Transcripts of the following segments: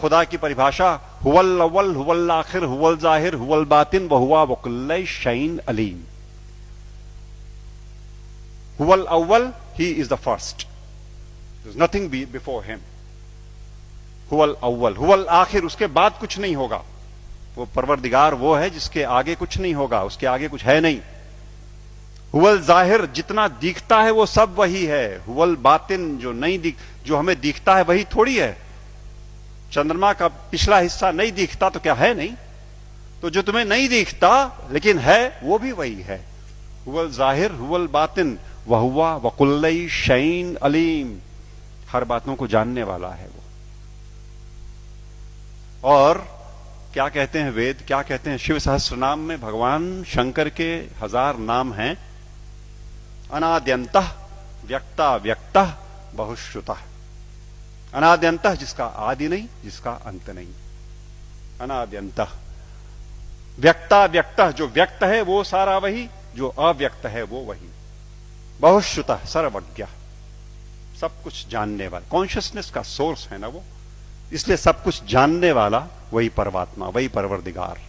खुदा की परिभाषा, हुवल अव्वल हुवल आखिर हुवल जाहिर हुवल बातिन वहुवा वकुल्ल शैइन अलीम। हुवल अव्वल, he is the first, there's nothing before him. हुवल अव्वल, हुवल आखिर, उसके बाद कुछ नहीं होगा। वो परवरदिगार वो है जिसके आगे कुछ नहीं होगा, उसके आगे कुछ है नहीं। हुवल जाहिर, जितना दिखता है वो सब वही है। हुवल बातिन, जो हमें दिखता है वही थोड़ी है। चंद्रमा का पिछला हिस्सा नहीं दिखता तो क्या है नहीं? तो जो तुम्हें नहीं दिखता लेकिन है वो भी वही है। हुवल जाहिर हुवल बातिन वहुवा वकुल्ल शैइन अलीम, हर बातों को जानने वाला है वो। और क्या कहते हैं वेद, क्या कहते हैं? शिव सहस्त्र नाम में भगवान शंकर के 1000 नाम हैं। अनाद्यंतः व्यक्ता व्यक्तः बहुश्रुतः। अनाद्यंतः, जिसका आदि नहीं, जिसका अंत नहीं। अनाद्यंतः व्यक्ता व्यक्तः, जो व्यक्त है वो सारा वही, जो अव्यक्त है वो वही। बहुश्रुतः, सर्वज्ञ, सब कुछ जानने वाला। कॉन्शियसनेस का सोर्स है ना वो, इसलिए सब कुछ जानने वाला वही परमात्मा, वही परवरदिगार।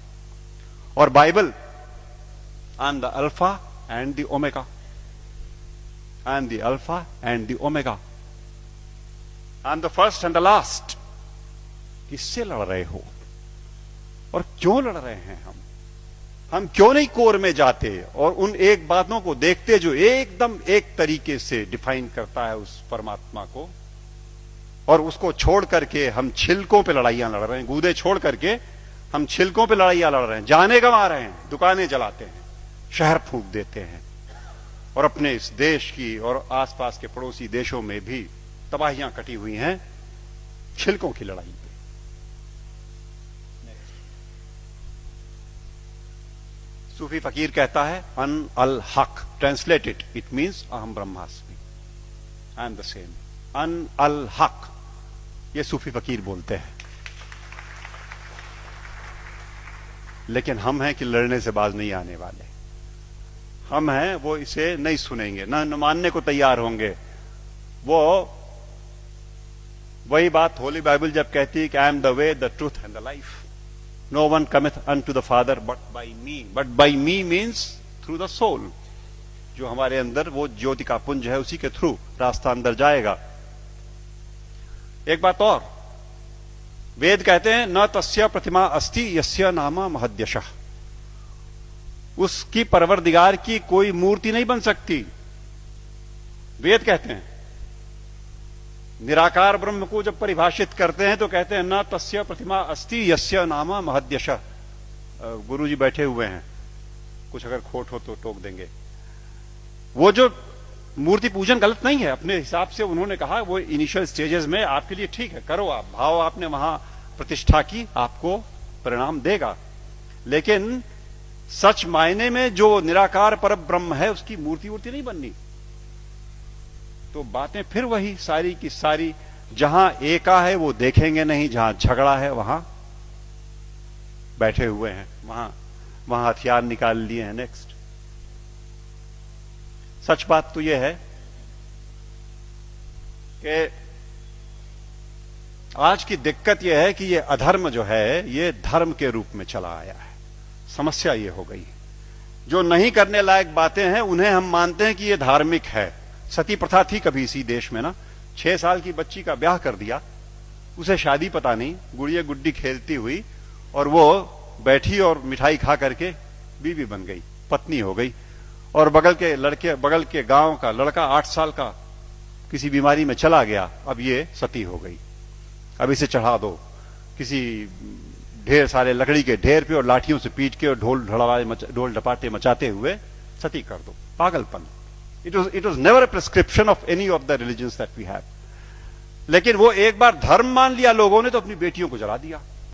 और Bible, I am the alpha and the omega, I am the alpha and the omega, I am the first and the last. किससे लड़ रहे हो और क्यों लड़ रहे हैं? हम क्यों नहीं कोर में जाते और उन एक बातों को देखते जो एकदम एक तरीके से डिफाइन करता है उस परमात्मा को, और उसको छोड़ करके हम छिलकों पे लड़ाइयां लड़ रहे हैं। गूदे छोड़ करके हम छिलकों पे लड़ाइयां लड़ रहे हैं, जाने गंवा रहे हैं, दुकानें जलाते हैं, शहर फूंक देते हैं, और अपने इस देश की और आसपास के पड़ोसी देशों में भी तबाहियां कटी हुई हैं छिलकों की लड़ाई पे। सूफी फकीर कहता है अन अल हक, ट्रांसलेटेड इट मीन्स अहम ब्रह्मास्मि, आई एम द सेम। अन अल हक, ये सूफी फकीर बोलते हैं। लेकिन हम हैं कि लड़ने से बाज नहीं आने वाले। हम हैं वो इसे नहीं सुनेंगे, न मानने को तैयार होंगे। वो वही बात होली बाइबल जब कहती है कि I am the way the truth and the life, no one cometh unto the father but by me. But by me means through the soul, जो हमारे अंदर वो ज्योति का पुंज है, उसी के थ्रू रास्ता अंदर जाएगा। एक बात और, वेद कहते हैं न तस्य प्रतिमा अस्ति यस्य नामा महद्यशः, उसकी परवरदिगार की कोई मूर्ति नहीं बन सकती। वेद कहते हैं। निराकार ब्रह्म को जब परिभाषित करते हैं तो कहते हैं न तस्य प्रतिमा अस्ति यस्य नामा महद्यशः। गुरुजी बैठे हुए हैं, कुछ अगर खोट हो तो टोक देंगे। वो जो मूर्ति पूजन गलत नहीं है, अपने हिसाब से उन्होंने कहा वो इनिशियल स्टेजेस में आपके लिए ठीक है, करो आप, भाव आपने वहां प्रतिष्ठा की, आपको परिणाम देगा। लेकिन सच मायने में जो निराकार पर ब्रह्म है उसकी मूर्ति वूर्ति नहीं बननी। तो बातें फिर वही सारी की सारी, जहां एका है वो देखेंगे नहीं, जहां झगड़ा है वहां बैठे हुए हैं, वहां हथियार निकाल लिए हैं। नेक्स्ट, सच बात तो यह है कि आज की दिक्कत यह है कि यह अधर्म जो है ये धर्म के रूप में चला आया है। समस्या यह हो गई, जो नहीं करने लायक बातें हैं उन्हें हम मानते हैं कि यह धार्मिक है। सती प्रथा थी कभी इसी देश में ना, 6 साल की बच्ची का ब्याह कर दिया, उसे शादी पता नहीं, गुड़िया गुड्डी खेलती हुई, और वो बैठी और मिठाई खा करके बीवी बन गई, पत्नी हो गई। और बगल के गांव का लड़का 8 साल का किसी बीमारी में चला गया, अब ये सती हो गई। अब इसे चढ़ा दो किसी ढेर सारे लकड़ी के ढेर पे और लाठियों से पीट के और ढोल ढपाटे मचाते हुए सती कर दो। पागलपन। It was never a prescription of any of the religions that we have. लेकिन वो एक बार धर्म मान लिया लोगों ने तो अपनी बेटियों को जला दिया।